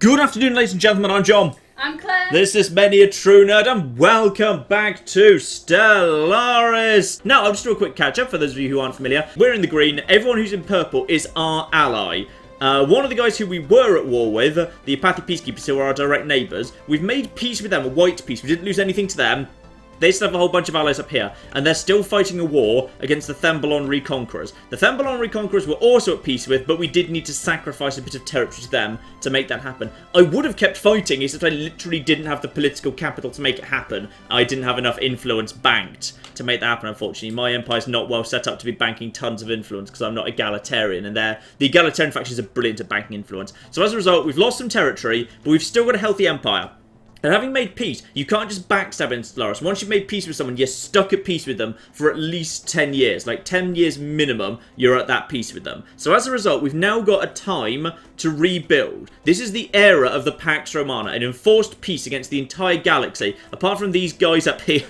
Good afternoon, ladies and gentlemen, I'm John. I'm Claire. This is Many a True Nerd, and welcome back to Stellaris. Now, I'll just do a quick catch-up for those of you who aren't familiar. We're in the green, everyone who's in purple is our ally. One of the guys who we were at war with, the Apathy Peacekeepers, who are our direct neighbours, we've made peace with them, a white peace. We didn't lose anything to them. They still have a whole bunch of allies up here, and they're still fighting a war against the Thembalon Reconquerors. The Thembalon Reconquerors we're also at peace with, but we did need to sacrifice a bit of territory to them to make that happen. I would have kept fighting, except I literally didn't have the political capital to make it happen. I didn't have enough influence banked to make that happen, unfortunately. My empire's not well set up to be banking tons of influence, because I'm not egalitarian, and the egalitarian factions are brilliant at banking influence. So as a result, we've lost some territory, but we've still got a healthy empire. And having made peace, you can't just backstab in Stellaris. Once you've made peace with someone, you're stuck at peace with them for at least 10 years. Like 10 years minimum, you're at that peace with them. So as a result, we've now got a time to rebuild. This is the era of the Pax Romana, an enforced peace against the entire galaxy, apart from these guys up here.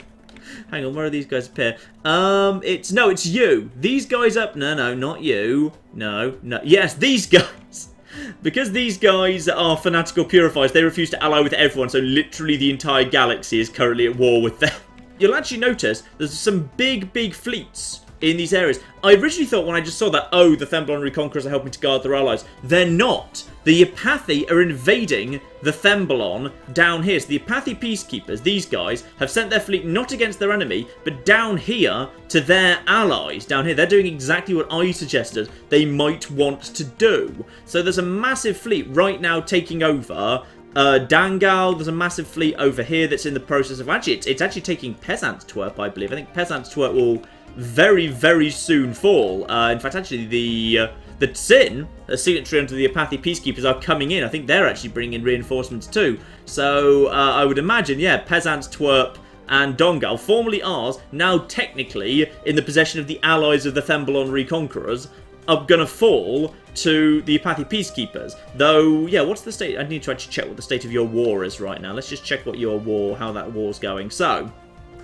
Hang on, where are these guys up here? It's you. These guys up, no, not you. No, yes, these guys. Because these guys are fanatical purifiers, they refuse to ally with everyone, so literally the entire galaxy is currently at war with them. You'll actually notice there's some big fleets in these areas. I originally thought when I just saw that, oh, the Thembalon Reconquerors are helping to guard their allies. They're not. The Apathy are invading the Thembalon down here. So the Apathy Peacekeepers, these guys, have sent their fleet not against their enemy, but down here to their allies. Down here, they're doing exactly what I suggested they might want to do. So there's a massive fleet right now taking over Dangal. There's a massive fleet over here that's in the process of... Actually, it's actually taking Pesantwerp, I believe. I think Pesantwerp will very soon fall. In fact, actually, the Tsin, a signatory under the Apathy Peacekeepers, are coming in. I think they're actually bringing in reinforcements too. So I would imagine, yeah, Pesantwerp and Dongal, formerly ours, now technically in the possession of the allies of the Thembalon Reconquerors, are going to fall to the Apathy Peacekeepers. Though, yeah, what's the state? I need to actually check what the state of your war is right now. Let's just check what your war, how that war's going. So,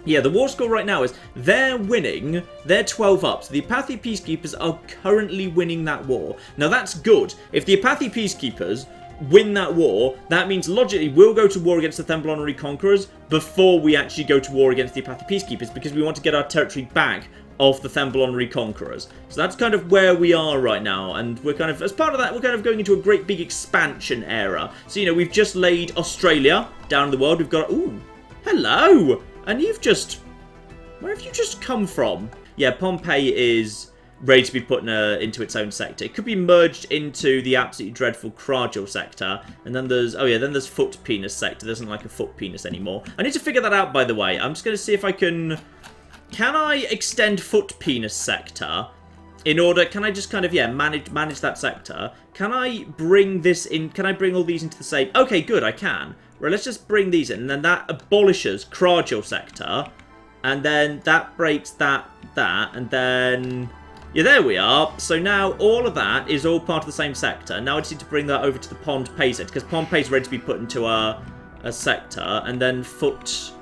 yeah, the war score right now is they're winning. They're 12 up. So the Apathy Peacekeepers are currently winning that war. Now, that's good. If the Apathy Peacekeepers win that war, that means logically we'll go to war against the Thembalon Reconquerors before we actually go to war against the Apathy Peacekeepers, because we want to get our territory back of the Thembalon Reconquerors. So that's kind of where we are right now, and we're kind of, as part of that, we're kind of going into a great big expansion era. So, you know, we've just laid Australia down in the world. We've got, ooh, hello! And you've just... Where have you just come from? Yeah, Pompeii is ready to be put into its own sector. It could be merged into the absolutely dreadful Kragel sector. And then there's... Oh yeah, then there's Foot Penis sector. There isn't like a Foot Penis anymore. I need to figure that out, by the way. I'm just going to see if I can... Can I extend Foot Penis sector in order... Can I just kind of, yeah, manage that sector? Can I bring this in... Can I bring all these into the same... Okay, good, I can. Right, let's just bring these in, and then that abolishes Kragel sector, and then that breaks that, and then... Yeah, there we are. So now all of that is all part of the same sector. Now I just need to bring that over to the Pompeii sector, because Pompeii's ready to be put into a sector, and then Foot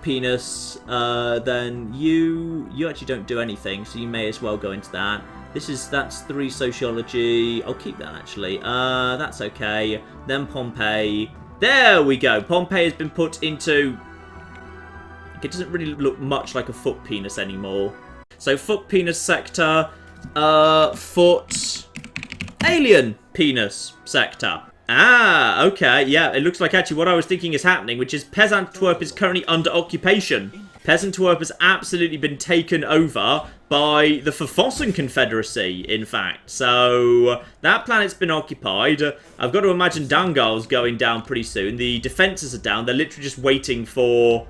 Penis, then you actually don't do anything, so you may as well go into that. That's 3 sociology. I'll keep that, actually. That's okay. Then Pompeii. There we go. Pompeii has been put into... It doesn't really look much like a Foot Penis anymore. So, Foot Penis sector. Foot... Alien Penis sector. Ah, okay. Yeah, it looks like actually what I was thinking is happening, which is Pesantwerp is currently under occupation. Pesantwerp has absolutely been taken over by the Verfassung Confederacy, in fact. So, that planet's been occupied. I've got to imagine Dangal's going down pretty soon. The defences are down. They're literally just waiting for...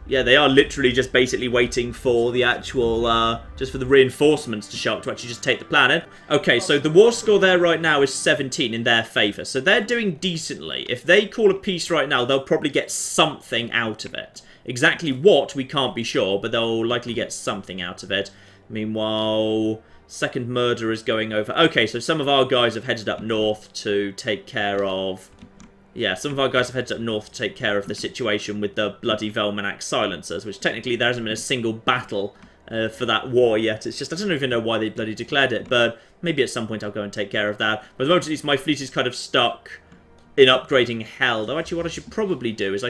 Yeah, they are literally just basically waiting for the actual, just for the reinforcements to show up to actually just take the planet. Okay, so the war score there right now is 17 in their favour. So they're doing decently. If they call a peace right now, they'll probably get something out of it. Exactly what, we can't be sure, but they'll likely get something out of it. Meanwhile, second murder is going over. Okay, so some of our guys have headed up north to take care of... Yeah, some of our guys have headed up north to take care of the situation with the bloody Velmanac silencers, which technically there hasn't been a single battle for that war yet. It's just, I don't even know why they bloody declared it, but maybe at some point I'll go and take care of that. But at the moment, at least, my fleet is kind of stuck in upgrading hell. Though actually what I should probably do is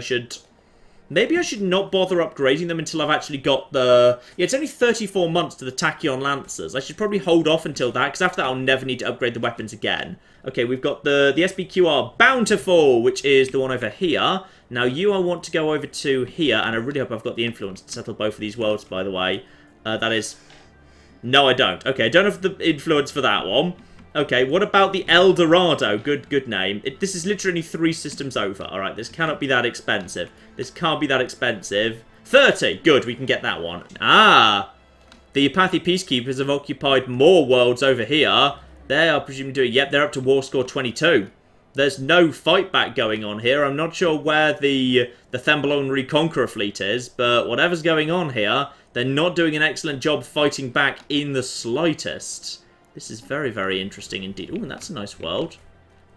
maybe I should not bother upgrading them until I've actually got the... Yeah, it's only 34 months to the Tachyon Lancers. I should probably hold off until that, because after that I'll never need to upgrade the weapons again. Okay, we've got the SBQR Bountiful, which is the one over here. Now you I want to go over to here, and I really hope I've got the influence to settle both of these worlds, by the way. That is... No, I don't. Okay, I don't have the influence for that one. Okay, what about the El Dorado? Good name. This is literally 3 systems over. Alright, this cannot be that expensive. This can't be that expensive. 30! Good, we can get that one. Ah! The Apache Peacekeepers have occupied more worlds over here. They are presumably doing... Yep, they're up to war score 22. There's no fight back going on here. I'm not sure where the Thembalon Reconqueror fleet is, but whatever's going on here, they're not doing an excellent job fighting back in the slightest. This is very, very interesting indeed. Ooh, and that's a nice world.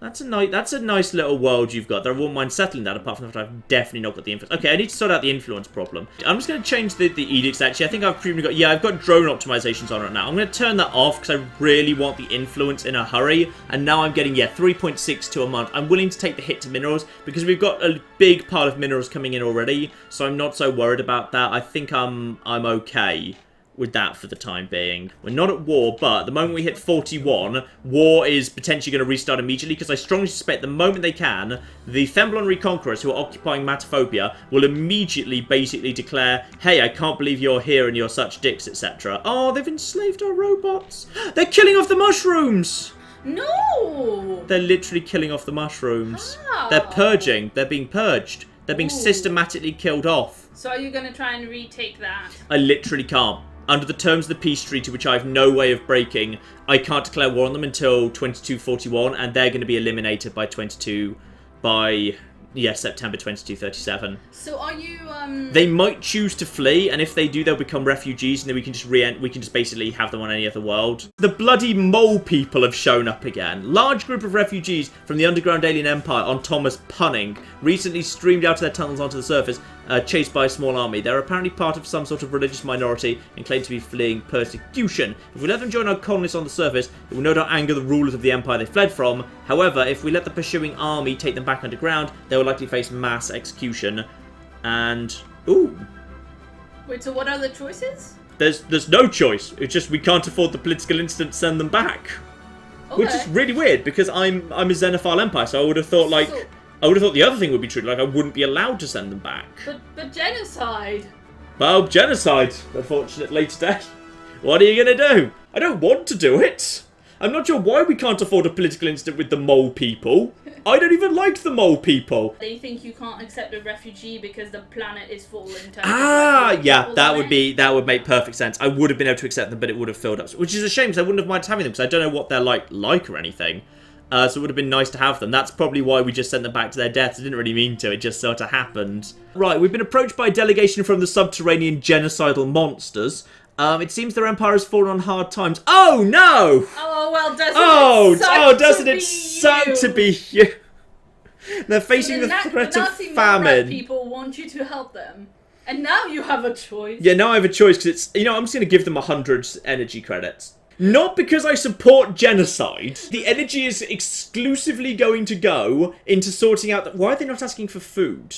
That's a nice little world you've got. I wouldn't mind settling that, apart from the fact I've definitely not got the influence. Okay, I need to sort out the influence problem. I'm just going to change the edicts, actually. I think I've previously got... Yeah, I've got drone optimizations on right now. I'm going to turn that off, because I really want the influence in a hurry. And now I'm getting, 3.62 a month. I'm willing to take the hit to minerals, because we've got a big pile of minerals coming in already. So I'm not so worried about that. I think I'm okay with that for the time being. We're not at war, but the moment we hit 41, war is potentially going to restart immediately, because I strongly suspect the moment they can, the Thembalon Reconquerors who are occupying Mataphobia will immediately basically declare, hey, I can't believe you're here and you're such dicks, etc. Oh, they've enslaved our robots. They're killing off the mushrooms. No! They're literally killing off the mushrooms. How? They're purging. They're being purged. They're being systematically killed off. So are you going to try and retake that? I literally can't. Under the terms of the peace treaty, which I have no way of breaking, I can't declare war on them until 2241, and they're going to be eliminated by September 2237. So are you They might choose to flee, and if they do, they'll become refugees, and then we can just basically have them on any other world. The bloody mole people have shown up again. Large group of refugees from the underground alien empire on Thomas Punning recently streamed out of their tunnels onto the surface, chased by a small army. They're apparently part of some sort of religious minority and claim to be fleeing persecution. If we let them join our colonists on the surface, it will no doubt anger the rulers of the empire they fled from. However, if we let the pursuing army take them back underground, they will likely face mass execution. And... ooh. Wait, so what are the choices? There's no choice. It's just we can't afford the political instant to send them back. Okay. Which is really weird, because I'm a xenophile empire, so I would have thought, like... So, I would have thought the other thing would be true, like I wouldn't be allowed to send them back. But genocide! Well, genocide, unfortunately, today. What are you going to do? I don't want to do it. I'm not sure why we can't afford a political instant with the mole people. I don't even like the mole people. They think you can't accept a refugee because the planet is full in terms of yeah, that would make perfect sense. I would have been able to accept them, but it would have filled up. Which is a shame, because I wouldn't have minded having them, because I don't know what they're like or anything. So it would have been nice to have them. That's probably why we just sent them back to their deaths. I didn't really mean to. It just sort of happened. Right, we've been approached by a delegation from the subterranean genocidal monsters. It seems their empire has fallen on hard times. Oh, no! Oh, well, doesn't it suck to be you? They're facing the threat of famine. People want you to help them. And now you have a choice. Yeah, now I have a choice, because it's... You know, I'm just going to give them 100 energy credits. Not because I support genocide. The energy is exclusively going to go into sorting out... Why are they not asking for food?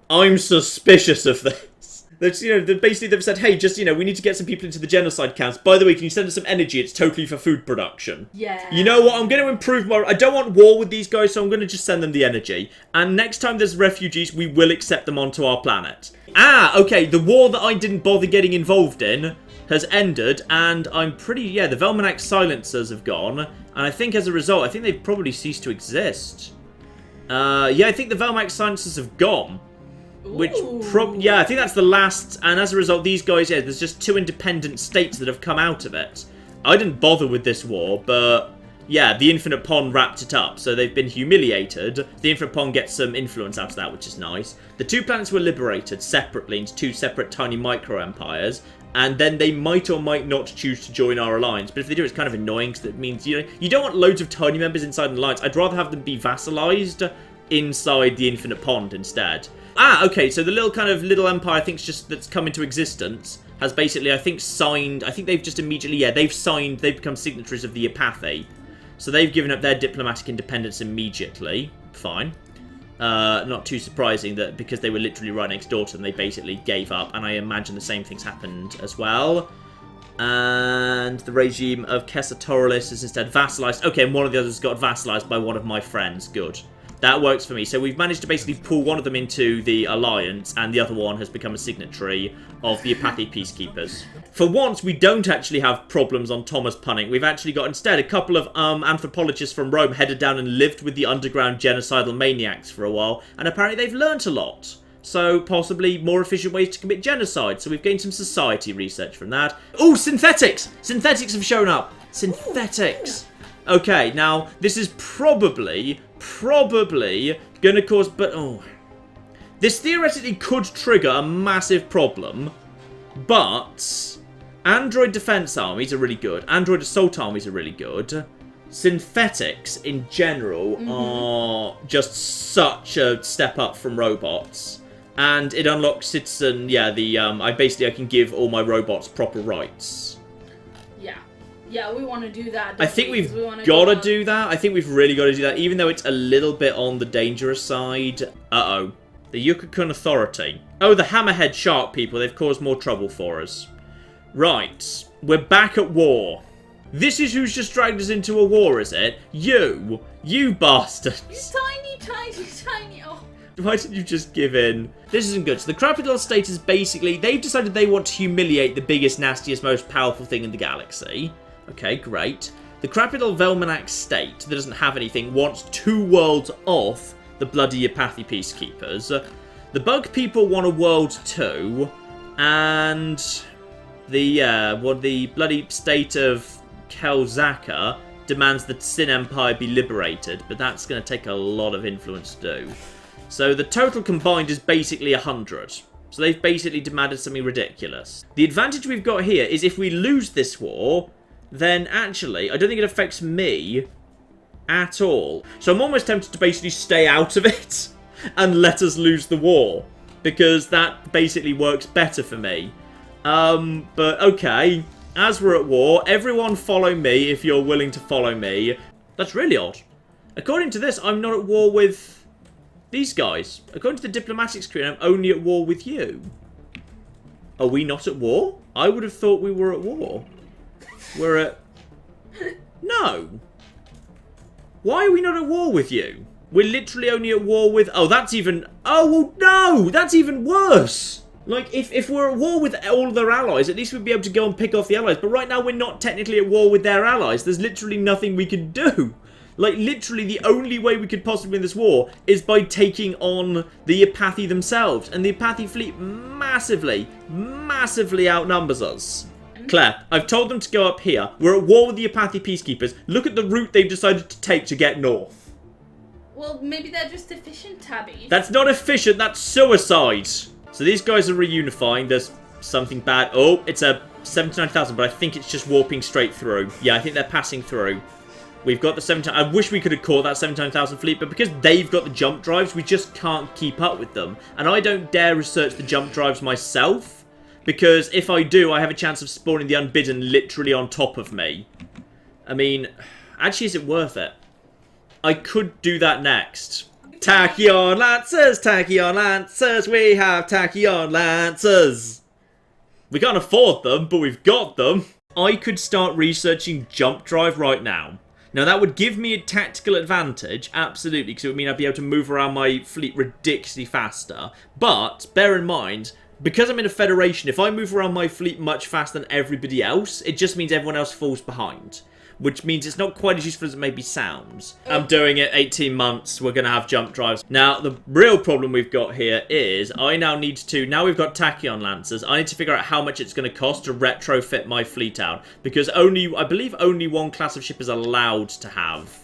I'm suspicious of this. That's, basically they've said, hey, just, we need to get some people into the genocide camps. By the way, can you send us some energy? It's totally for food production. Yeah. You know what? I'm going to improve my... I don't want war with these guys, so I'm going to just send them the energy. And next time there's refugees, we will accept them onto our planet. Ah, okay, the war that I didn't bother getting involved in has ended, and I'm pretty... Yeah, the Velmanac silencers have gone, and I think as a result, I think they've probably ceased to exist. Yeah, I think the Velmanac silencers have gone. Which, yeah, I think that's the last, and as a result, these guys, yeah, there's just 2 independent states that have come out of it. I didn't bother with this war, but... Yeah, the Infinite Pond wrapped it up, so they've been humiliated. The Infinite Pond gets some influence out of that, which is nice. The 2 planets were liberated separately into 2 separate tiny micro-empires, and then they might or might not choose to join our alliance. But if they do, it's kind of annoying, because it means, you don't want loads of tiny members inside an alliance. I'd rather have them be vassalized inside the Infinite Pond instead. Ah, okay, so the little empire, I think, that's come into existence, has basically, I think, signed... I think they've just immediately... Yeah, they've become signatories of the Apathy. So they've given up their diplomatic independence immediately. fine. Not too surprising that because they were literally right next door to them, they basically gave up. And I imagine the same things happened as well. And the regime of Kessatoralis is instead vassalized. Okay, and one of the others got vassalized by one of my friends. Good. That works for me. So we've managed to basically pull one of them into the alliance, and the other one has become a signatory of the Apathy Peacekeepers. For once, we don't actually have problems on Thomas punning. We've actually got instead a couple of anthropologists from Rome headed down and lived with the underground genocidal maniacs for a while, and apparently they've learnt a lot. So, possibly more efficient ways to commit genocide. So we've gained some society research from that. Oh, synthetics! Synthetics have shown up. Synthetics. Okay, now, this is probably gonna cause... But, oh... This theoretically could trigger a massive problem, but... Android defense armies are really good. Android assault armies are really good. Synthetics, in general, are just such a step up from robots. And it unlocks citizen, yeah, I can give all my robots proper rights. Yeah, we want to do that. I think we've got to do that. I think we've really got to do that, even though it's a little bit on the dangerous side. Uh-oh. The Yucatan Authority. Oh, the Hammerhead Shark people. They've caused more trouble for us. Right. We're back at war. This is who's just dragged us into a war, is it? You bastards. You tiny. Oh. Why didn't you just give in? This isn't good. So the Capital State is basically... They've decided they want to humiliate the biggest, nastiest, most powerful thing in the galaxy. Okay, great. The Capital Velmanac State, that doesn't have anything, wants 2 worlds off the bloody Apathy Peacekeepers. The Bug people want a world too. And the bloody state of Kelzaka demands that Sin Empire be liberated. But that's going to take a lot of influence to do. So the total combined is basically 100. So they've basically demanded something ridiculous. The advantage we've got here is if we lose this war, then actually, I don't think it affects me at all. So I'm almost tempted to basically stay out of it and let us lose the war, because that basically works better for me. But okay, as we're at war, everyone follow me if you're willing to follow me. That's really odd. According to this, I'm not at war with... these guys. According to the diplomatic screen, I'm only at war with you. Are we not at war? I would have thought we were at war. We're at... No. Why are we not at war with you? We're literally only at war with... Oh, that's even... Oh, well, no! That's even worse! Like, if we're at war with all of their allies, at least we'd be able to go and pick off the allies. But right now, we're not technically at war with their allies. There's literally nothing we can do. Like, literally, the only way we could possibly win this war is by taking on the Apathy themselves. And the Apathy fleet massively outnumbers us. Claire, I've told them to go up here. We're at war with the Apathy Peacekeepers. Look at the route they've decided to take to get north. Well, maybe they're just efficient tabbies. That's not efficient, that's suicide. So these guys are reunifying. There's something bad. Oh, it's a 79,000, but I think it's just warping straight through. Yeah, I think they're passing through. We've got the 17... I wish we could have caught that 79,000 fleet, but because they've got the jump drives, we just can't keep up with them. And I don't dare research the jump drives myself, because if I do, I have a chance of spawning the Unbidden literally on top of me. I mean, actually, is it worth it? I could do that next. Tachyon Lancers, we have Tachyon Lancers. We can't afford them, but we've got them. I could start researching jump drive right now. Now, that would give me a tactical advantage, absolutely, because it would mean I'd be able to move around my fleet ridiculously faster. But, bear in mind, because I'm in a federation, if I move around my fleet much faster than everybody else, it just means everyone else falls behind. Which means it's not quite as useful as it maybe sounds. I'm doing it 18 months, we're going to have jump drives. Now, the real problem we've got here is I now need to... Now we've got Tachyon Lancers, I need to figure out how much it's going to cost to retrofit my fleet out. Because I believe only one class of ship is allowed to have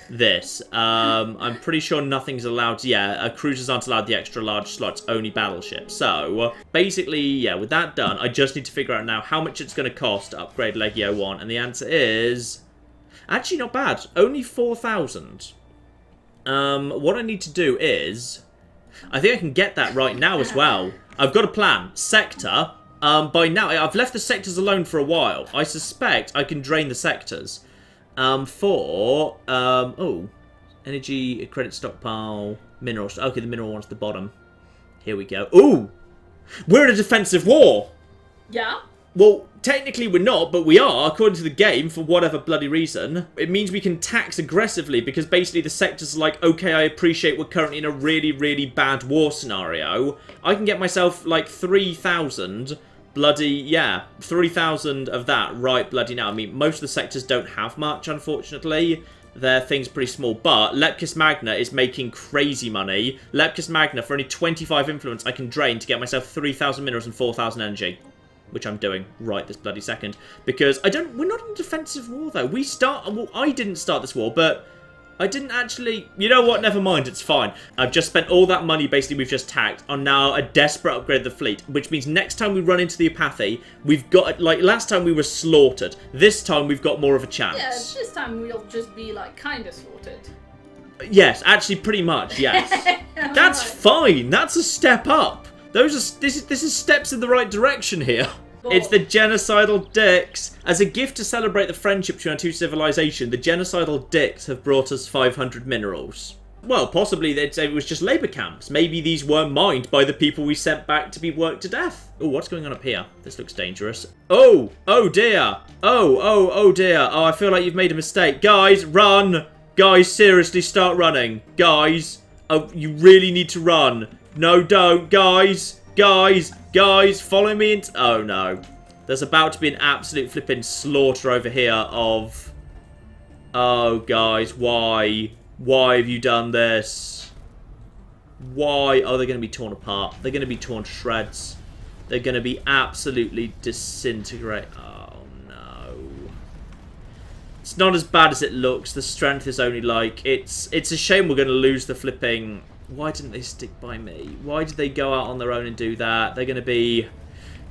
this. I'm pretty sure nothing's allowed... Yeah, cruisers aren't allowed the extra large slots, only battleships. So, basically, yeah, with that done, I just need to figure out now how much it's going to cost to upgrade Legio 1. And the answer is... Actually, not bad. Only 4,000. What I need to do is... I think I can get that right now as well. I've got a plan. Sector. By now, I've left the sectors alone for a while. I suspect I can drain the sectors. Oh. Energy, credit stockpile, minerals. Okay, the mineral one's at the bottom. Here we go. Ooh! We're in a defensive war! Yeah? Well, technically we're not, but we are, according to the game, for whatever bloody reason. It means we can tax aggressively, because basically the sectors are like, okay, I appreciate we're currently in a really, really bad war scenario. I can get myself, like, 3,000 bloody, yeah, 3,000 of that right bloody now. I mean, most of the sectors don't have much, unfortunately. Their thing's pretty small, but Lepkus Magna is making crazy money. Lepkus Magna, for only 25 influence, I can drain to get myself 3,000 minerals and 4,000 energy. Which I'm doing right this bloody second. Because we're not in a defensive war, though. Well, I didn't start this war, but I didn't actually... You know what? Never mind. It's fine. I've just spent all that money, basically, we've just taxed on now a desperate upgrade of the fleet. Which means next time we run into the Apathy, we've got... Like, last time we were slaughtered. This time we've got more of a chance. Yeah, this time we'll just be, like, kind of slaughtered. Yes, actually, pretty much, yes. That's fine. That's a step up. This is steps in the right direction here. Oh. It's the genocidal dicks. As a gift to celebrate the friendship between our two civilizations, the genocidal dicks have brought us 500 minerals. Well, possibly they'd say it was just labour camps. Maybe these were mined by the people we sent back to be worked to death. Oh, what's going on up here? This looks dangerous. Oh dear. Oh dear. Oh, I feel like you've made a mistake. Guys, run. Guys, seriously, start running. Guys, you really need to run. No, don't. Guys, follow me into... Oh, no. There's about to be an absolute flipping slaughter over here of... Oh, guys, why? Why have you done this? Why? Oh, they're going to be torn apart. They're going to be torn to shreds. They're going to be absolutely disintegrated. Oh, no. It's not as bad as it looks. The strength is only like... It's a shame we're going to lose the flipping... Why didn't they stick by me? Why did they go out on their own and do that? They're going to be...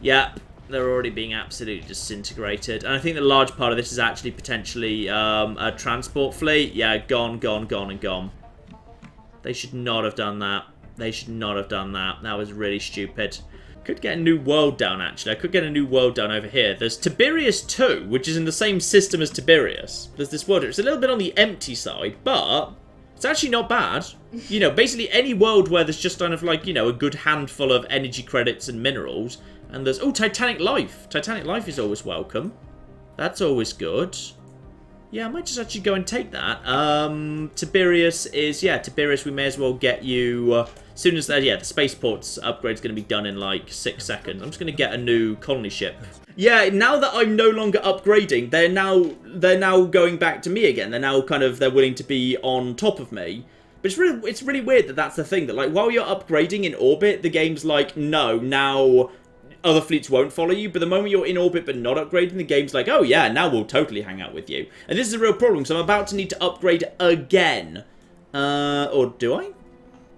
Yep, they're already being absolutely disintegrated. And I think the large part of this is actually potentially a transport fleet. Yeah, gone, and gone. They should not have done that. They should not have done that. That was really stupid. Could get a new world down, actually. I could get a new world down over here. There's Tiberius 2, which is in the same system as Tiberius. There's this world. It's a little bit on the empty side, but... It's actually not bad. You know, basically any world where there's just kind of like, you know, a good handful of energy credits and minerals. And there's... Oh, Titanic Life. Titanic Life is always welcome. That's always good. Yeah, I might just actually go and take that. Tiberius is... Yeah, Tiberius, we may as well get you... as soon as... yeah, the spaceport's upgrade's going to be done in like 6 seconds. I'm just going to get a new colony ship. Yeah, now that I'm no longer upgrading, they're now going back to me again. They're willing to be on top of me. But it's really weird that that's the thing. That like while you're upgrading in orbit, the game's like, no, now other fleets won't follow you. But the moment you're in orbit but not upgrading, the game's like, oh yeah, now we'll totally hang out with you. And this is a real problem. So I'm about to need to upgrade again. Or do I?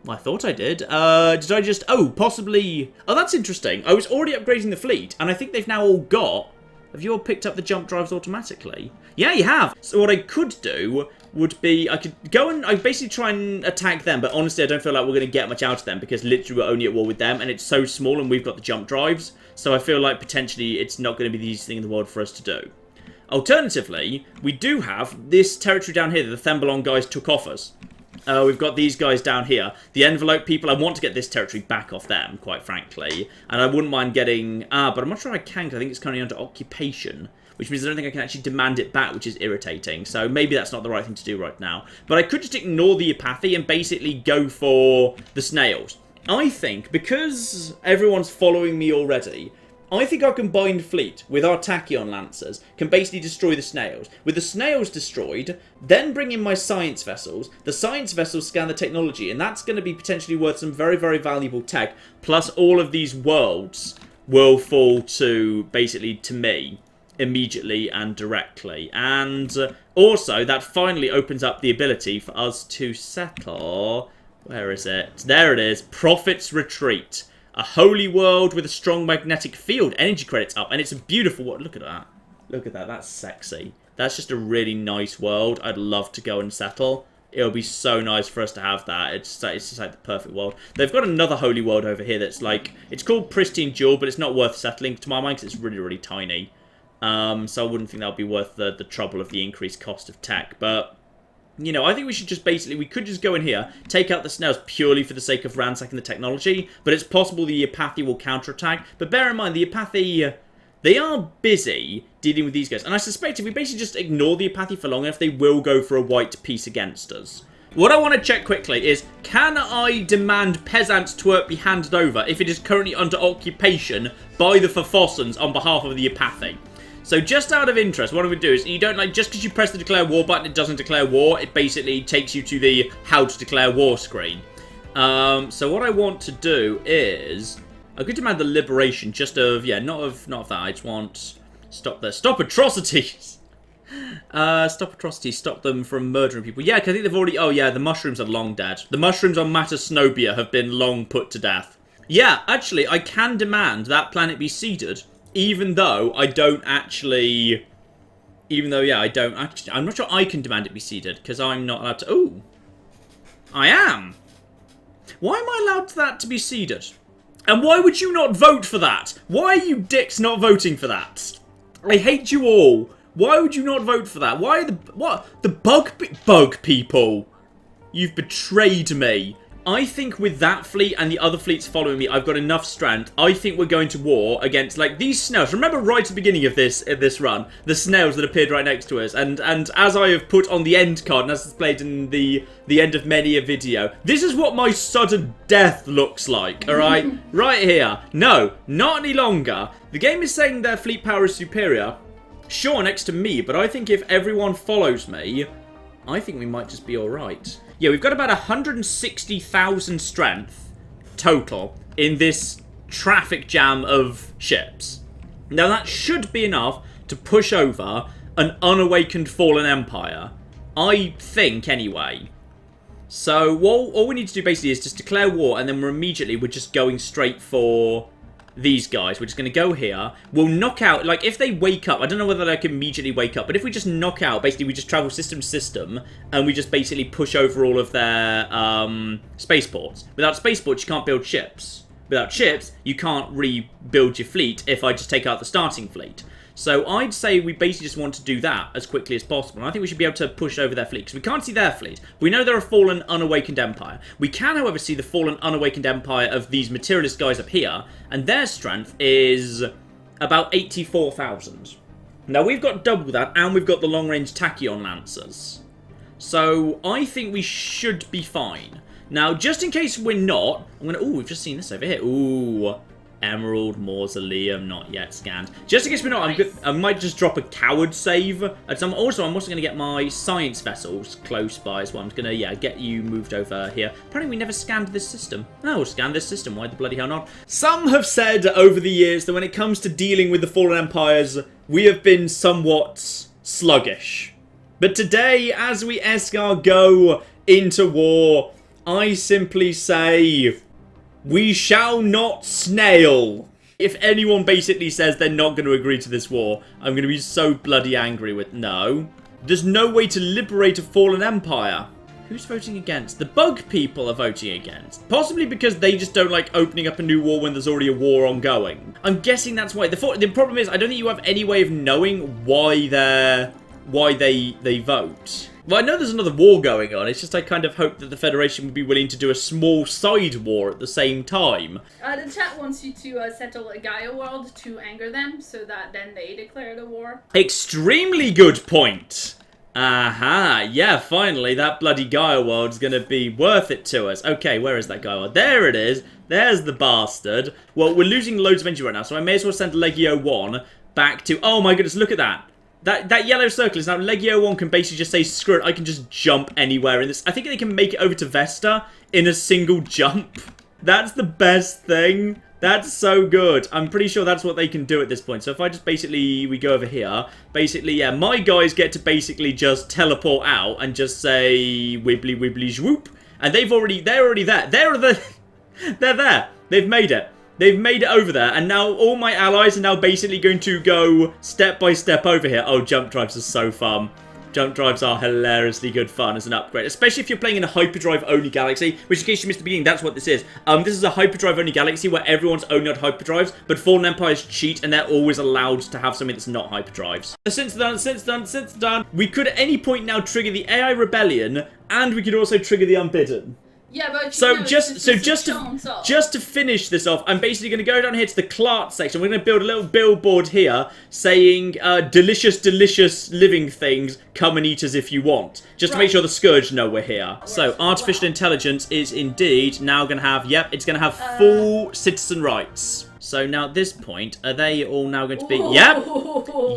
I thought I did. Did I just... Oh, possibly... Oh, that's interesting. I was already upgrading the fleet, and I think they've now all got... Have you all picked up the jump drives automatically? Yeah, you have. So what I could do would be... I could go and... I basically try and attack them, but honestly, I don't feel like we're going to get much out of them, because literally we're only at war with them, and it's so small, and we've got the jump drives. So I feel like potentially it's not going to be the easiest thing in the world for us to do. Alternatively, we do have this territory down here that the Thembalon guys took off us. We've got these guys down here. The envelope people, I want to get this territory back off them, quite frankly. And I wouldn't mind getting... but I'm not sure I can, because I think it's currently under occupation. Which means I don't think I can actually demand it back, which is irritating. So maybe that's not the right thing to do right now. But I could just ignore the apathy and basically go for the snails. I think, because everyone's following me already... I think our combined fleet with our Tachyon Lancers can basically destroy the snails. With the snails destroyed, then bring in my science vessels. The science vessels scan the technology, and that's going to be potentially worth some very, very valuable tech. Plus, all of these worlds will fall to, basically, to me immediately and directly. And also, that finally opens up the ability for us to settle... Where is it? There it is. Prophet's Retreat. A holy world with a strong magnetic field. Energy credits up. And it's a beautiful world. Look at that. Look at that. That's sexy. That's just a really nice world. I'd love to go and settle. It would be so nice for us to have that. It's just like the perfect world. They've got another holy world over here that's like... It's called Pristine Jewel, but it's not worth settling to my mind because it's really, really tiny. So I wouldn't think that would be worth the trouble of the increased cost of tech. But... You know, I think we should just basically, we could just go in here, take out the snails purely for the sake of ransacking the technology, but it's possible the Apache will counterattack. But bear in mind, the Apache, they are busy dealing with these guys. And I suspect if we basically just ignore the Apache for long enough, they will go for a white peace against us. What I want to check quickly is, can I demand Peasants twerp be handed over if it is currently under occupation by the Fafossans on behalf of the Apache? So just out of interest, what I'm going to do is, you don't like, just because you press the declare war button, it doesn't declare war. It basically takes you to the how to declare war screen. So what I want to do is, I could demand the liberation just of, yeah, not of that. I just want, stop atrocities. Stop atrocities, stop them from murdering people. Yeah, because I think they've already, oh yeah, the mushrooms are long dead. The mushrooms on Matasnobia have been long put to death. Yeah, actually, I can demand that planet be ceded. Even though I don't actually... Even though, yeah, I don't actually... I'm not sure I can demand it be ceded, because I'm not allowed to... Ooh. I am. Why am I allowed that to be ceded? And why would you not vote for that? Why are you dicks not voting for that? I hate you all. Why would you not vote for that? Why are the... What? The bug people. You've betrayed me. I think with that fleet and the other fleets following me, I've got enough strength. I think we're going to war against, like, these snails. Remember right at the beginning of this run, the snails that appeared right next to us. And as I have put on the end card, and as displayed in the end of many a video, this is what my sudden death looks like, alright? Right here. No, not any longer. The game is saying their fleet power is superior. Sure, next to me, but I think if everyone follows me, I think we might just be alright. Yeah, we've got about 160,000 strength total in this traffic jam of ships. Now, that should be enough to push over an unawakened fallen empire. I think, anyway. So, all we need to do basically is just declare war, and then we're just going straight for these guys. We're just going to go here. We'll knock out, like, if they wake up, I don't know whether they can immediately wake up, but if we just knock out, basically we just travel system to system, and we just basically push over all of their spaceports. Without spaceports, you can't build ships. Without ships, you can't rebuild your fleet if I just take out the starting fleet. So I'd say we basically just want to do that as quickly as possible. And I think we should be able to push over their fleet, because we can't see their fleet. We know they're a fallen, unawakened empire. We can, however, see the fallen, unawakened empire of these materialist guys up here, and their strength is about 84,000. Now, we've got double that, and we've got the long-range Tachyon Lancers. So I think we should be fine. Now, just in case we're not, I'm going to... Ooh, we've just seen this over here. Ooh... Emerald Mausoleum, not yet scanned. Just in case we're not, I might just drop a coward save. I'm also going to get my science vessels close by as well. I'm going to, yeah, get you moved over here. Apparently we never scanned this system. No, we'll scan this system. Why the bloody hell not? Some have said over the years that when it comes to dealing with the fallen empires, we have been somewhat sluggish. But today, as we escargot into war, I simply say... We shall not snail. If anyone basically says they're not going to agree to this war, I'm going to be so bloody angry with... No. There's no way to liberate a fallen empire. Who's voting against? The bug people are voting against. Possibly because they just don't like opening up a new war when there's already a war ongoing. I'm guessing that's why. The problem is, I don't think you have any way of knowing why they vote. Well, I know there's another war going on. It's just I kind of hope that the Federation would be willing to do a small side war at the same time. The chat wants you to settle a Gaia world to anger them, so that then they declare the war. Extremely good point. Aha, yeah, finally, that bloody Gaia world's gonna be worth it to us. Okay, where is that Gaia world? There it is. There's the bastard. Well, we're losing loads of energy right now, so I may as well send Legio 1 back to... Oh my goodness, look at that. That yellow circle is now Legio 1 can basically just say, screw it, I can just jump anywhere in this. I think they can make it over to Vesta in a single jump. That's the best thing. That's so good. I'm pretty sure that's what they can do at this point. So if I just basically, we go over here. Basically, yeah, my guys get to basically just teleport out and just say, wibbly wibbly zwoop. And they're already there. They're there. They've made it. They've made it over there, and now all my allies are now basically going to go step by step over here. Oh, jump drives are so fun. Jump drives are hilariously good fun as an upgrade, especially if you're playing in a hyperdrive-only galaxy, which in case you missed the beginning, that's what this is. This is a hyperdrive-only galaxy where everyone's only on hyperdrives, but Fallen Empires cheat and they're always allowed to have something that's not hyperdrives. Since done, we could at any point now trigger the AI Rebellion, and we could also trigger the Unbidden. Yeah, but just to finish this off, I'm basically going to go down here to the Clark section. We're going to build a little billboard here saying, delicious, delicious living things, come and eat us if you want. Just to make sure the Scourge know we're here. So, artificial intelligence is indeed now going to have, it's going to have full citizen rights. So now at this point, are they all now going to be... Yep!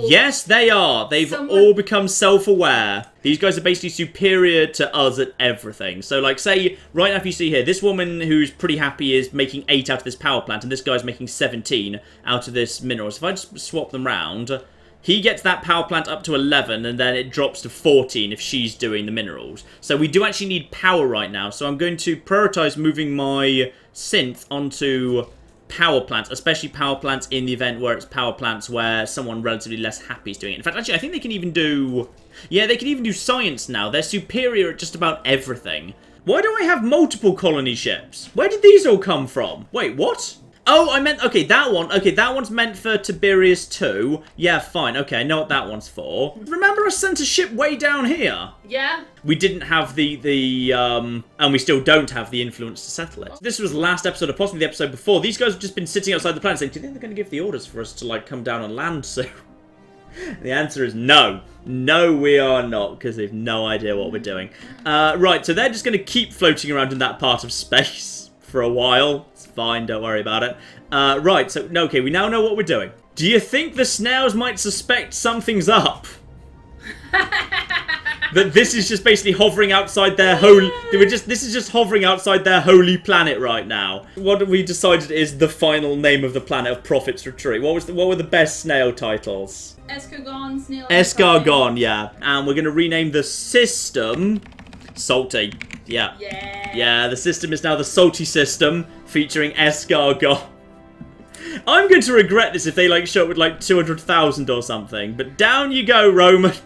Yes, they are! They've all become self-aware. These guys are basically superior to us at everything. So, like, say, right now if you see here, this woman who's pretty happy is making 8 out of this power plant, and this guy's making 17 out of this mineral. So if I just swap them round, he gets that power plant up to 11, and then it drops to 14 if she's doing the minerals. So we do actually need power right now, so I'm going to prioritize moving my synth onto power plants, especially power plants in the event where it's power plants where someone relatively less happy is doing it. In fact, actually, I think they can even do... Yeah, they can even do science now. They're superior at just about everything. Why do I have multiple colony ships? Where did these all come from? Wait, what? Oh, I meant... Okay, that one. Okay, that one's meant for Tiberius 2. Yeah, fine. Okay, I know what that one's for. Remember I sent a ship way down here? Yeah. We didn't have and we still don't have the influence to settle it. This was the last episode, or possibly the episode before. These guys have just been sitting outside the planet saying, do you think they're going to give the orders for us to, like, come down on land soon? The answer is no. No, we are not, because they've no idea what we're doing. Right, so they're just going to keep floating around in that part of space for a while. It's fine, don't worry about it. Right, so, okay, we now know what we're doing. Do you think the snails might suspect something's up? That this is just basically hovering outside their holy... This is just hovering outside their holy planet right now. What have we decided is the final name of the planet of Prophet's Retreat? What were the best snail titles? Escargone, snail. Escargone, yeah. And we're going to rename the system Salty. Yeah. Yeah, the system is now the Salty System, featuring Escargone. I'm going to regret this if they, like, show up with, like, 200,000 or something. But down you go, Romans.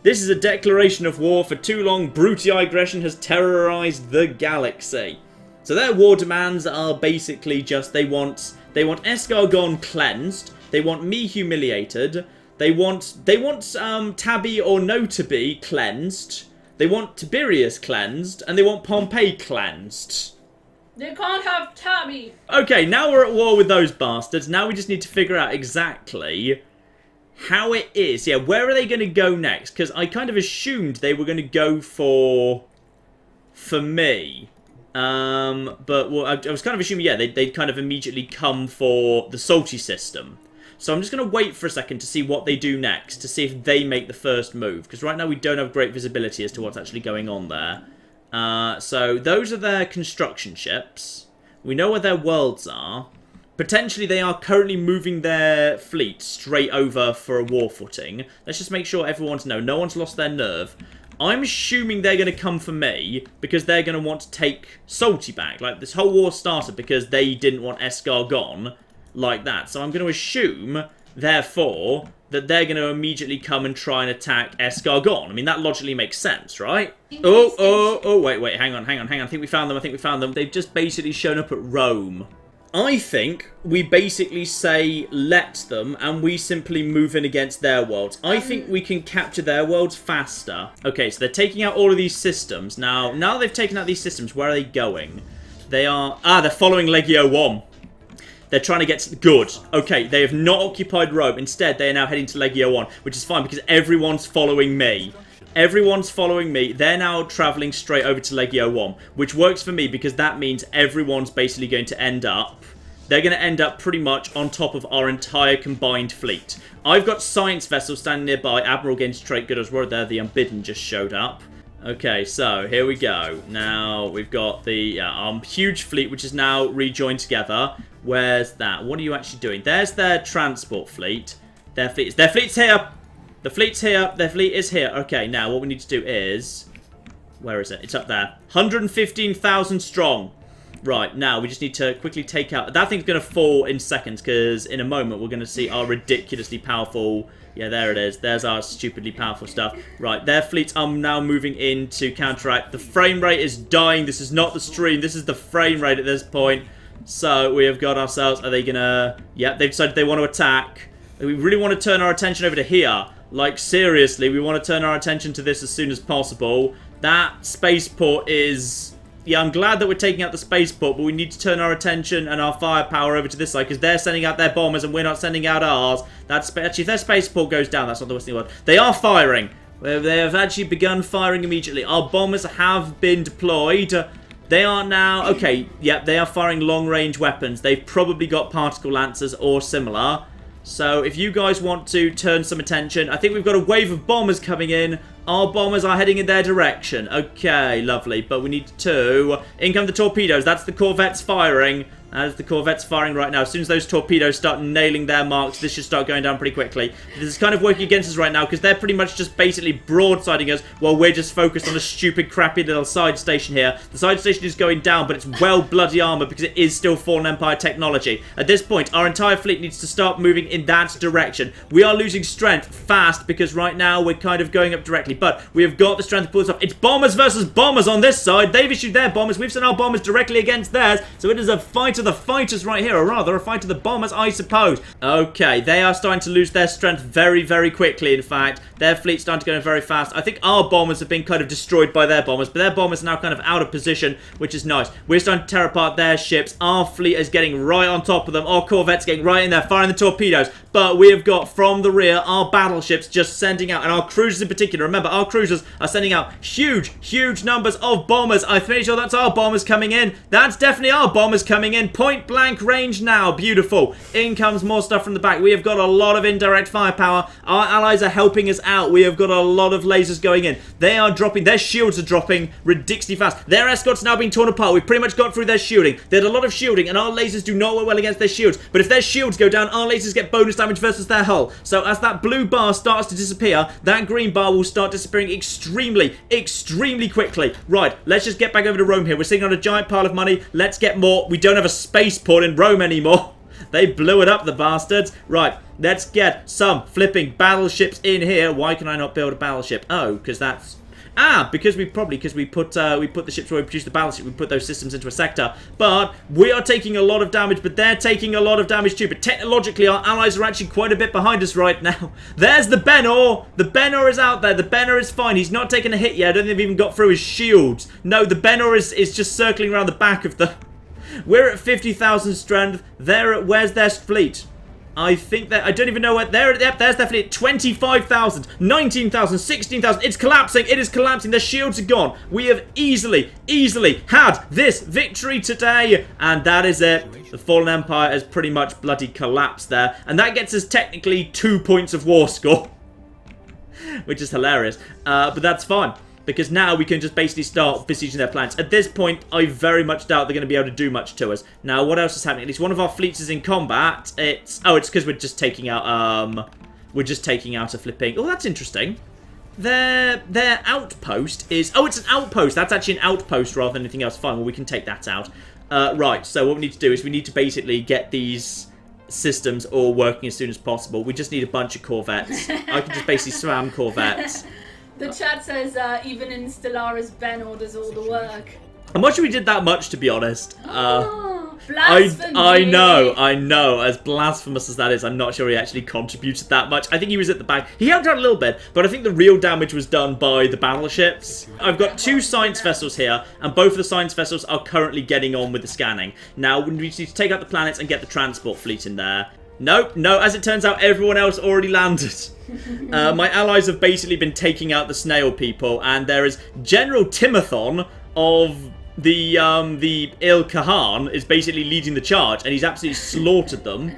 This is a declaration of war. For too long, Brutii aggression has terrorized the galaxy. So their war demands are basically just they want Escargone cleansed. They want me humiliated. They want Tabby or no to be cleansed. They want Tiberius cleansed, and they want Pompeii cleansed. They can't have Tabby. Okay, now we're at war with those bastards. Now we just need to figure out exactly how it is. Yeah, where are they going to go next? Because I kind of assumed they were going to go for me. But well, I was kind of assuming, yeah, they'd kind of immediately come for the Salty System. So I'm just going to wait for a second to see what they do next, to see if they make the first move. Because right now we don't have great visibility as to what's actually going on there. So those are their construction ships. We know where their worlds are. Potentially they are currently moving their fleet straight over for a war footing. Let's just make sure everyone's no one's lost their nerve. I'm assuming they're going to come for me because they're going to want to take Salty back. Like, this whole war started because they didn't want Escargone like that. So I'm going to assume, therefore, that they're going to immediately come and try and attack Escargone. I mean, that logically makes sense, right? Oh, wait, hang on. I think we found them. They've just basically shown up at Rome. I think we basically say, let them, and we simply move in against their worlds. I think we can capture their worlds faster. Okay, so they're taking out all of these systems. Now they've taken out these systems, where are they going? They're following Legio 1. They're trying to get... Good. Okay, they have not occupied Rome. Instead, they are now heading to Legio 1, which is fine because everyone's following me. Everyone's following me. They're now travelling straight over to Legio 1, which works for me because that means everyone's basically going to end up... They're going to end up pretty much on top of our entire combined fleet. I've got science vessels standing nearby. Admiral getting straight good as well there. The Unbidden just showed up. Okay, so here we go. Now we've got the huge fleet, which is now rejoined together. Where's that? What are you actually doing? There's their transport fleet. Their fleet's here. The fleet's here. Their fleet is here. Okay, now what we need to do is... Where is it? It's up there. 115,000 strong. Right, now we just need to quickly take out... That thing's going to fall in seconds, because in a moment we're going to see our ridiculously powerful... Yeah, there it is. There's our stupidly powerful stuff. Right, their fleets are now moving in to counteract. The frame rate is dying. This is not the stream. This is the frame rate at this point. So we have got ourselves... Are they going to... Yep, they've decided they want to attack. We really want to turn our attention over to here. Like, seriously, we want to turn our attention to this as soon as possible. That spaceport is... Yeah, I'm glad that we're taking out the spaceport, but we need to turn our attention and our firepower over to this side, because they're sending out their bombers and we're not sending out ours. Actually, if their spaceport goes down, that's not the worst thing in the world. They are firing. They have actually begun firing immediately. Our bombers have been deployed. They are now... Okay, yep, they are firing long-range weapons. They've probably got particle lancers or similar. So if you guys want to turn some attention, I think we've got a wave of bombers coming in. Our bombers are heading in their direction. Okay, lovely. But we need to... In come the torpedoes. That's the corvettes firing. As the corvette's firing right now. As soon as those torpedoes start nailing their marks, this should start going down pretty quickly. This is kind of working against us right now, because they're pretty much just basically broadsiding us while we're just focused on a stupid, crappy little side station here. The side station is going down, but it's well bloody armoured because it is still Fallen Empire technology. At this point, our entire fleet needs to start moving in that direction. We are losing strength fast, because right now we're kind of going up directly, but we have got the strength to pull this off. It's bombers versus bombers on this side. They've issued their bombers. We've sent our bombers directly against theirs, so it is a fight of the fighters right here, or rather a fight of the bombers, I suppose. Okay, they are starting to lose their strength very, very quickly. In fact, their fleet's starting to go very fast. I think our bombers have been kind of destroyed by their bombers, but their bombers are now kind of out of position, which is nice. We're starting to tear apart their ships. Our fleet is getting right on top of them. Our corvettes getting right in there, firing the torpedoes. But we have got from the rear our battleships just sending out, and our cruisers in particular. Remember, our cruisers are sending out huge, huge numbers of bombers. I'm pretty sure that's our bombers coming in. That's definitely our bombers coming in. Point blank range now. Beautiful. In comes more stuff from the back. We have got a lot of indirect firepower. Our allies are helping us out. We have got a lot of lasers going in. They are dropping. Their shields are dropping ridiculously fast. Their escorts are now being torn apart. We've pretty much got through their shielding. They had a lot of shielding, and our lasers do not work well against their shields. But if their shields go down, our lasers get bonus damage versus their hull. So as that blue bar starts to disappear, that green bar will start disappearing extremely, extremely quickly. Right, let's just get back over to Rome here. We're sitting on a giant pile of money. Let's get more. We don't have a spaceport in Rome anymore. They blew it up, the bastards. Right, let's get some flipping battleships in here. Why can I not build a battleship? Oh, because that's... because we put the ships where we produce the battleship. We put those systems into a sector. But we are taking a lot of damage, but they're taking a lot of damage too. But technologically, our allies are actually quite a bit behind us right now. There's the Benor. The Benor is out there. The Benor is fine. He's not taken a hit yet. I don't think they've even got through his shields. No, the Benor is just circling around the back of the... We're at 50,000 strength. They're at... Where's their fleet? I think that... I don't even know where... There, yep, there's their fleet. 25,000, 19,000, 16,000. It's collapsing. It is collapsing. Their shields are gone. We have easily had this victory today. And that is it. The Fallen Empire has pretty much bloody collapsed there. And that gets us technically 2 points of war score. Which is hilarious. But that's fine. Because now we can just basically start besieging their planets. At this point, I very much doubt they're going to be able to do much to us. Now, what else is happening? At least one of our fleets is in combat. It's because we're just taking out a flipping... Oh, that's interesting. Their outpost is... Oh, it's an outpost. That's actually an outpost rather than anything else. Fine, well, we can take that out. Right, so what we need to do is we need to basically get these systems all working as soon as possible. We just need a bunch of corvettes. I can just basically spam corvettes. The chat says, even in Stellaris, Benor does all the work. I'm not sure we did that much, to be honest. Blasphemy! I know. As blasphemous as that is, I'm not sure he actually contributed that much. I think he was at the back. He helped out a little bit, but I think the real damage was done by the battleships. I've got 2 science vessels here, and both of the science vessels are currently getting on with the scanning. Now, we need to take out the planets and get the transport fleet in there. Nope, no, as it turns out, everyone else already landed. My allies have basically been taking out the snail people, and there is General Timothon of the Il Kahan is basically leading the charge, and he's absolutely slaughtered them.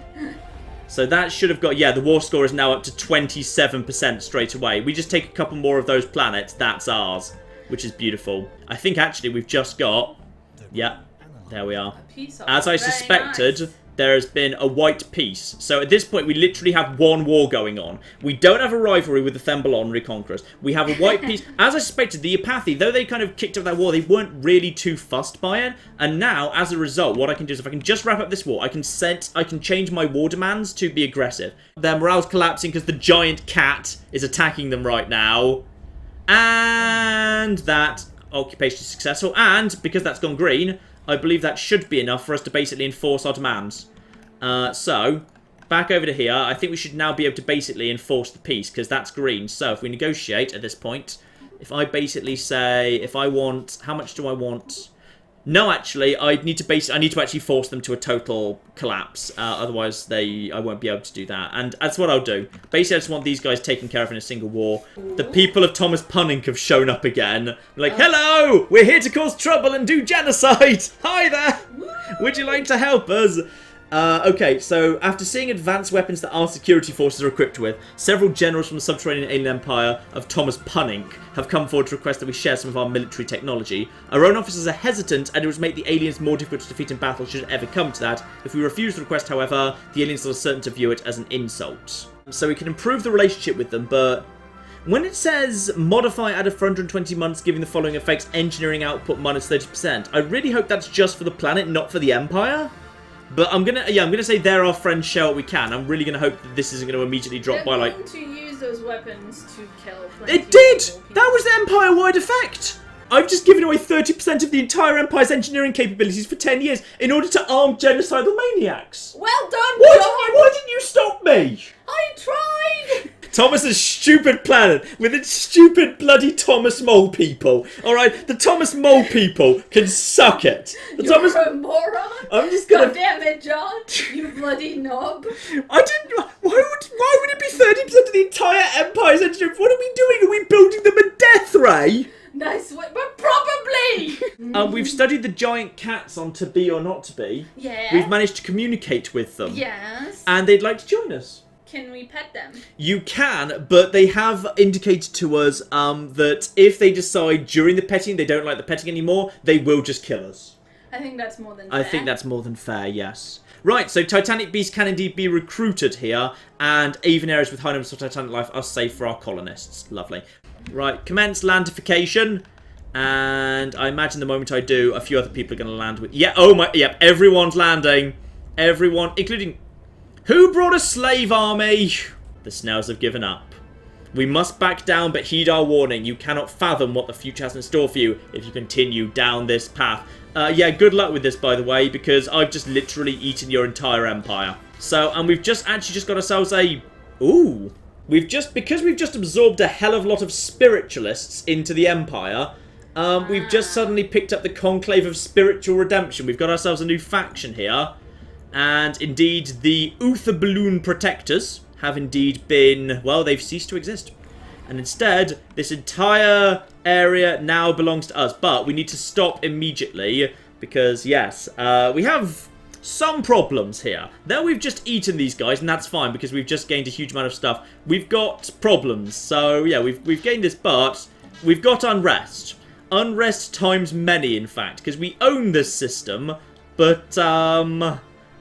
So that should have got... Yeah, the war score is now up to 27% straight away. We just take a couple more of those planets, that's ours, which is beautiful. I think actually we've just got... Yeah, there we are. As I suspected... Nice. there has been a white peace. So at this point, we literally have one war going on. We don't have a rivalry with the Thembalon Reconquerors. We have a white peace. As I suspected, the Apathy, though they kind of kicked up that war, they weren't really too fussed by it. And now, as a result, what I can do is if I can just wrap up this war, I can change my war demands to be aggressive. Their morale's collapsing because the giant cat is attacking them right now. And that occupation is successful. And because that's gone green, I believe that should be enough for us to basically enforce our demands. So, back over to here. I think we should now be able to basically enforce the peace, because that's green. So, if we negotiate at this point, if I basically say, if I want, how much do I want? No, actually, I need to actually force them to a total collapse. Otherwise, I won't be able to do that. And that's what I'll do. Basically, I just want these guys taken care of in a single war. The people of Thomas Punning have shown up again. Like, hello! We're here to cause trouble and do genocide! Hi there! Would you like to help us? Okay, so after seeing advanced weapons that our security forces are equipped with, several generals from the subterranean alien empire of Thomas Punning have come forward to request that we share some of our military technology. Our own officers are hesitant, and it would make the aliens more difficult to defeat in battle should it ever come to that. If we refuse the request, however, the aliens are certain to view it as an insult. So we can improve the relationship with them, but when it says modify add for 120 months, giving the following effects: engineering output minus 30%, I really hope that's just for the planet, not for the empire. But I'm gonna say they're our friends, share what we can. I'm really gonna hope that this isn't gonna immediately drop by like. They're going to use those weapons to kill. It did. That was the empire-wide effect. I've just given away 30% of the entire empire's engineering capabilities for 10 years in order to arm genocidal maniacs. Well done, Why didn't you stop me? I tried. Thomas's stupid planet with its stupid bloody Thomas Mole people. Alright, the Thomas Mole people can suck it. You're a moron. I'm just gonna... God damn it, John. You bloody knob. I didn't... Why would it be 30% of the entire Empire's engineering? What are we doing? Are we building them a death ray? Nice way, but probably! We've studied the giant cats on To Be or Not To Be. Yeah. We've managed to communicate with them. Yes. And they'd like to join us. Can we pet them? You can, but they have indicated to us that if they decide during the petting they don't like the petting anymore, they will just kill us. I think that's more than fair. I think that's more than fair, yes. Right, so Titanic beasts can indeed be recruited here, and even areas with high numbers of Titanic life are safe for our colonists. Lovely. Right, commence landification, and I imagine the moment I do, a few other people are going to land with... Yeah, oh my... Yep, everyone's landing. Everyone, including... Who brought a slave army? The snails have given up. We must back down, but heed our warning. You cannot fathom what the future has in store for you if you continue down this path. Yeah, good luck with this, by the way, because I've just literally eaten your entire empire. So, and we've just got ourselves a... Ooh. Because we've just absorbed a hell of a lot of spiritualists into the empire, we've just suddenly picked up the Conclave of Spiritual Redemption. We've got ourselves a new faction here. And indeed, the Uther Balloon Protectors have indeed been, well, they've ceased to exist. And instead, this entire area now belongs to us. But we need to stop immediately because, yes, we have some problems here. Now we've just eaten these guys, and that's fine because we've just gained a huge amount of stuff. We've got problems. So, yeah, we've gained this, but we've got unrest. Unrest times many, in fact, because we own this system, but,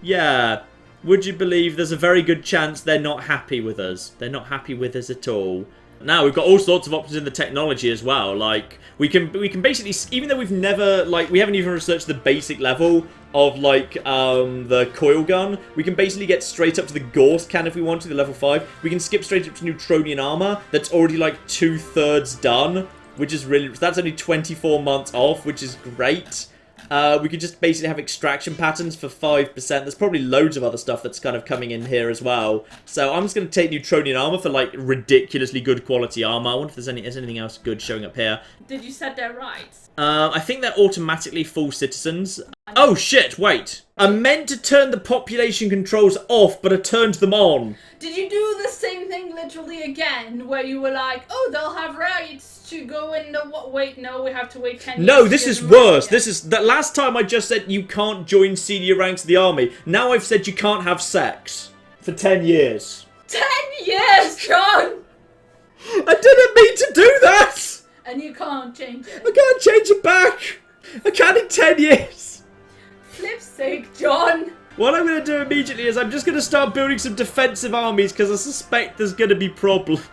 yeah, would you believe there's a very good chance they're not happy with us? They're not happy with us at all. Now, we've got all sorts of options in the technology as well. Like, we can basically, even though we've never, like, we haven't even researched the basic level of, like, the coil gun, we can basically get straight up to the Gauss can if we want to, the level 5. We can skip straight up to Neutronian armor that's already, like, 2/3 done, which is really, that's only 24 months off, which is great. We could just basically have extraction patterns for 5%. There's probably loads of other stuff that's kind of coming in here as well. So I'm just going to take Neutronian armor for, like, ridiculously good quality armor. I wonder if there's anything else good showing up here. Did you set their rights? I think they're automatically full citizens. Oh, shit, wait. I meant to turn the population controls off, but I turned them on. Did you do the same thing literally again, where you were like, oh, they'll have rights to go in the... Wait, no, we have to wait 10 years. No, this is worse. This is... The last time I just said you can't join senior ranks of the army. Now I've said you can't have sex. For 10 years. 10 years, John! I didn't mean to do that! And you can't change it. I can't change it back. I can't in 10 years. Flip's sake, John. What I'm going to do immediately is I'm just going to start building some defensive armies because I suspect there's going to be problems.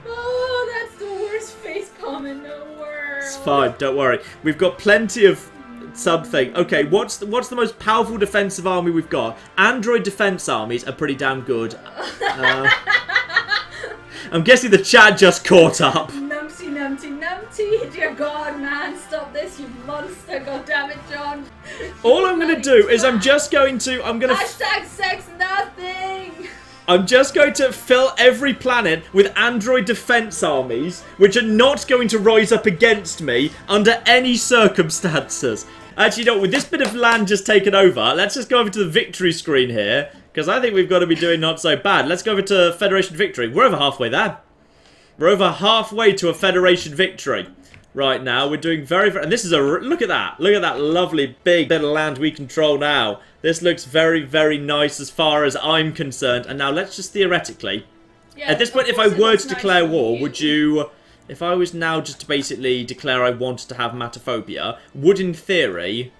Oh, that's the worst facepalm in the world. It's fine, don't worry. We've got plenty of something. Okay, what's the most powerful defensive army we've got? Android defense armies are pretty damn good. I'm guessing the chat just caught up. Numpty, numpty, numpty. Dear God, man, stop this, you monster. God damn it, John. All I'm going to do is I'm just going to... Hashtag sex nothing. I'm just going to fill every planet with android defense armies, which are not going to rise up against me under any circumstances. Actually, no, with this bit of land just taken over, let's just go over to the victory screen here, because I think we've got to be doing not so bad. Let's go over to Federation victory. We're over halfway there. We're over halfway to a Federation victory. Right now, we're doing very... And this is a... Look at that. Look at that lovely big bit of land we control now. This looks very, very nice as far as I'm concerned. And now let's just theoretically... Yeah, at this point, if I were to declare war, would you... If I was now just to basically declare I wanted to have matophobia, would in theory...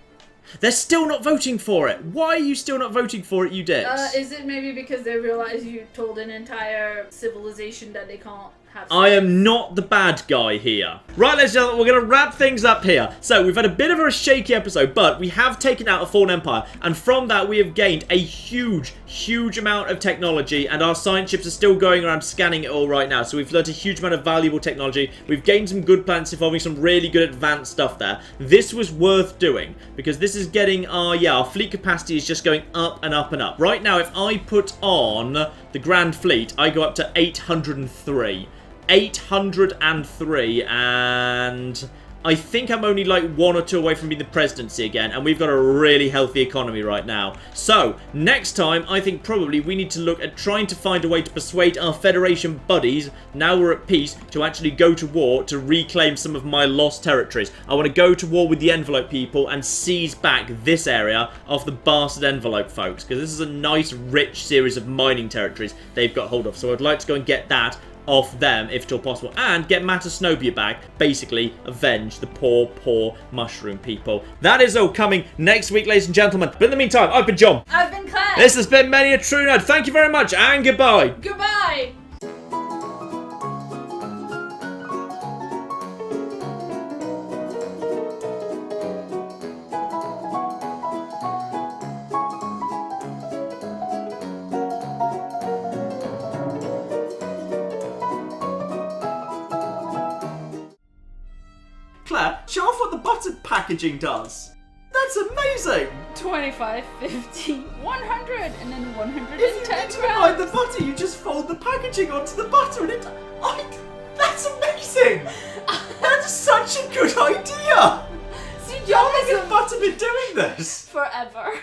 They're still not voting for it. Why are you still not voting for it, you dicks? Is it maybe because they realize you told an entire civilization that they can't have sex? I am not the bad guy here. Right, ladies and gentlemen, we're going to wrap things up here. So, we've had a bit of a shaky episode, but we have taken out a fallen empire, and from that we have gained a huge, huge amount of technology, and our science ships are still going around scanning it all right now. So we've learned a huge amount of valuable technology. We've gained some good planets involving some really good advanced stuff there. This was worth doing, because this is getting our fleet capacity is just going up and up and up. Right now, if I put on the Grand Fleet, I go up to 803. 803, and I think I'm only like 1 or 2 away from being the presidency again, and we've got a really healthy economy right now. So, next time, I think probably we need to look at trying to find a way to persuade our Federation buddies, now we're at peace, to actually go to war to reclaim some of my lost territories. I want to go to war with the Envelope people and seize back this area of the bastard Envelope folks, because this is a nice, rich series of mining territories they've got hold of. So I'd like to go and get that off them, if at all possible, and get Matasnobia back, basically avenge the poor, poor mushroom people. That is all coming next week, ladies and gentlemen. But in the meantime, I've been John. I've been Claire. This has been Many a True Nerd. Thank you very much, and goodbye. Goodbye. Claire, show off what the butter packaging does. That's amazing. 25, 50, 100, and then 110 If you need to divide the butter, you just fold the packaging onto the butter and that's amazing. That's such a good idea. See, How John long is has butter been doing this? forever.